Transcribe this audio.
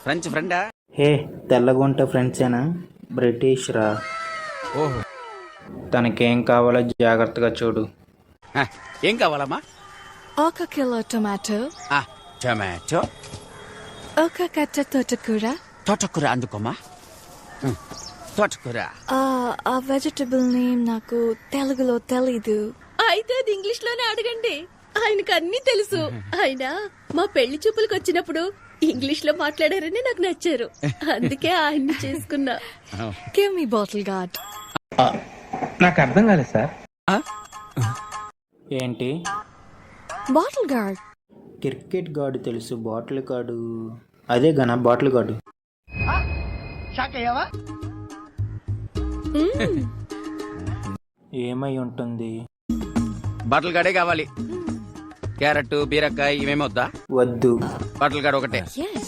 French ఫ్రెండా? హే తెల్లగుంట ఫ్రెండ్సేనా? British రా. ఓహో. తనకేం కావాలో జాగ్రత్తగా చూడు. హ, ఏం కావాలమ్మా? 1 కిలో టొమాటో, టమాటో. 1 కట్ట తోటకూర. తోటకూర అందుకోమా. తోటకూర. ఆ వెజిటబుల్ నేమ్ నాకు తెలుగులో తెలీదు. అయితే అది ఇంగ్లీష్ లోనే అడగండి, ఆయనకు అన్ని తెలుసు. ఆయన మా పెళ్లి చూపులకు వచ్చినప్పుడు ఇంగ్లీష్ లో మాట్లాడారని నాకు నచ్చారు, అందుకే ఆయన్ని చేసుకున్నా. Give me bottle gourd. నాకు అర్థం కాలేదు సార్. ఏంటి? Bottle gourd. క్రికెట్ గార్డు తెలుసు, బాటిల్ గార్డు అదే గనా బాటిల్ గార్డు. ఏమై ఉంటుంది? బాటిల్ గాడే కావాలి. క్యారెట్, బీరకాయ ఇవేమొద్దా? వద్దు. బాటిల్ గాడ్ ఒకటే. Yes.